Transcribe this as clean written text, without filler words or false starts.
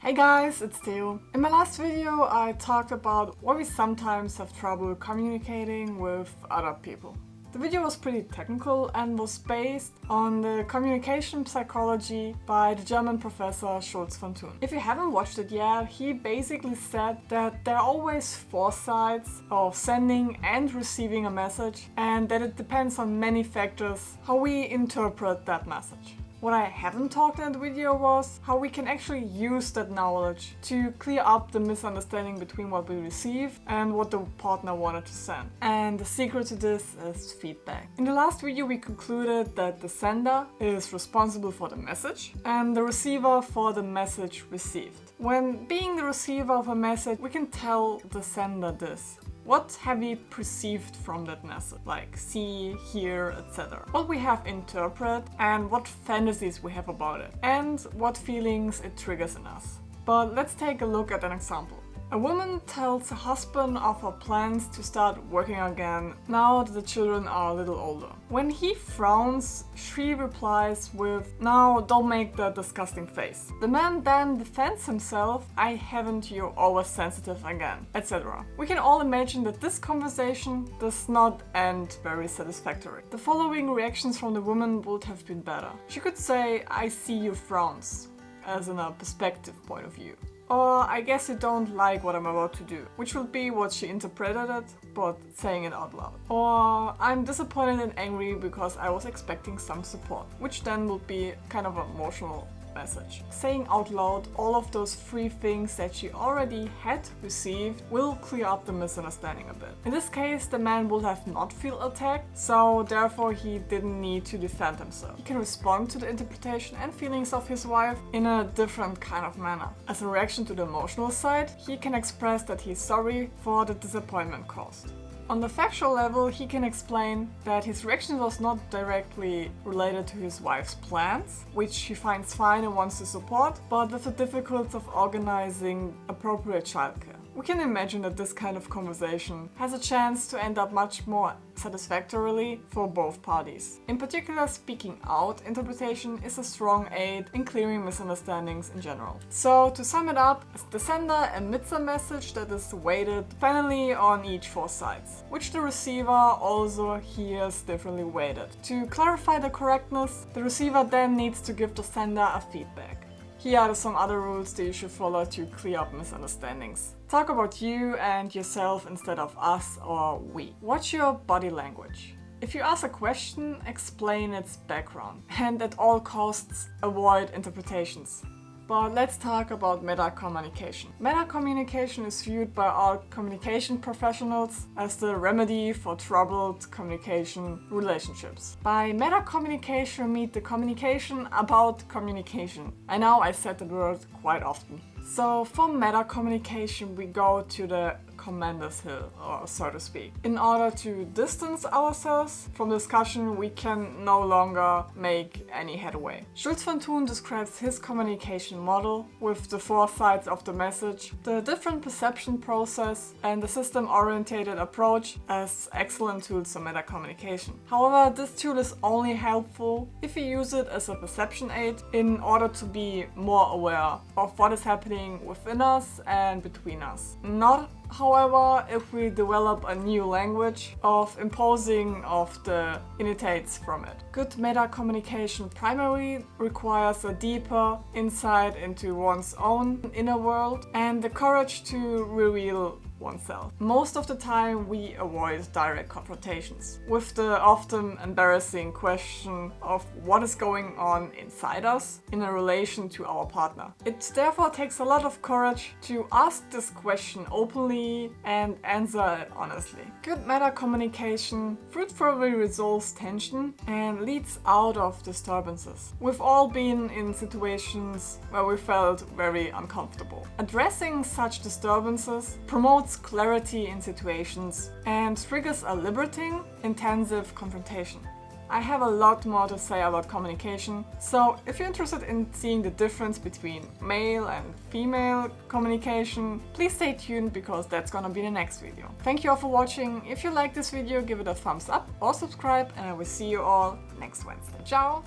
Hey guys, it's Theo. In my last video I talked about why we sometimes have trouble communicating with other people. The video was pretty technical and was based on the communication psychology by the German professor Schulz von Thun. If you haven't watched it yet, he basically said that there are always four sides of sending and receiving a message, and that it depends on many factors how we interpret that message. What I haven't talked in the video was how we can actually use that knowledge to clear up the misunderstanding between what we receive and what the partner wanted to send. And the secret to this is feedback. In the last video we concluded that the sender is responsible for the message and the receiver for the message received. When being the receiver of a message, we can tell the sender this. What have we perceived from that message, like see, hear, etc. What we have interpreted and what fantasies we have about it, and what feelings it triggers in us. But let's take a look at an example. A woman tells her husband of her plans to start working again now that the children are a little older. When he frowns, she replies with, "Now don't make that disgusting face." The man then defends himself, "I haven't, you're always sensitive again," etc. We can all imagine that this conversation does not end very satisfactory. The following reactions from the woman would have been better. She could say, "I see your frowns," as in a perspective point of view. Or, "I guess you don't like what I'm about to do," which would be what she interpreted it, but saying it out loud. Or, "I'm disappointed and angry because I was expecting some support," which then would be kind of an emotional message. Saying out loud all of those three things that she already had received will clear up the misunderstanding a bit. In this case, the man will have not feel attacked, so therefore he didn't need to defend himself. He can respond to the interpretation and feelings of his wife in a different kind of manner. As a reaction to the emotional side, he can express that he's sorry for the disappointment caused. On the factual level, he can explain that his reaction was not directly related to his wife's plans, which he finds fine and wants to support, but with the difficulties of organizing appropriate childcare. We can imagine that this kind of conversation has a chance to end up much more satisfactorily for both parties. In particular, speaking out interpretation is a strong aid in clearing misunderstandings in general. So to sum it up, the sender emits a message that is weighted finally on each four sides, which the receiver also hears differently weighted. To clarify the correctness, the receiver then needs to give the sender a feedback. Here are some other rules that you should follow to clear up misunderstandings. Talk about you and yourself instead of us or we. Watch your body language. If you ask a question, explain its background, and at all costs avoid interpretations. But let's talk about meta-communication. Meta-communication is viewed by all communication professionals as the remedy for troubled communication relationships. By meta-communication, we mean the communication about communication. I know I said the word quite often. So for meta-communication, we go to the commander's hill, or so to speak. In order to distance ourselves from discussion, we can no longer make any headway. Schulz von Thun describes his communication model with the four sides of the message, the different perception process, and the system-oriented approach as excellent tools for meta-communication. However, this tool is only helpful if you use it as a perception aid in order to be more aware of what is happening within us and between us. Not however, if we develop a new language of imposing of the initiates from it. Good meta-communication primarily requires a deeper insight into one's own inner world and the courage to reveal oneself. Most of the time we avoid direct confrontations with the often embarrassing question of what is going on inside us in a relation to our partner. It therefore takes a lot of courage to ask this question openly and answer it honestly. Good meta-communication fruitfully resolves tension and leads out of disturbances. We've all been in situations where we felt very uncomfortable. Addressing such disturbances promotes clarity in situations and triggers a liberating, intensive confrontation. I have a lot more to say about communication, so if you're interested in seeing the difference between male and female communication, please stay tuned because that's gonna be the next video. Thank you all for watching. If you like this video, give it a thumbs up or subscribe, and I will see you all next Wednesday. Ciao!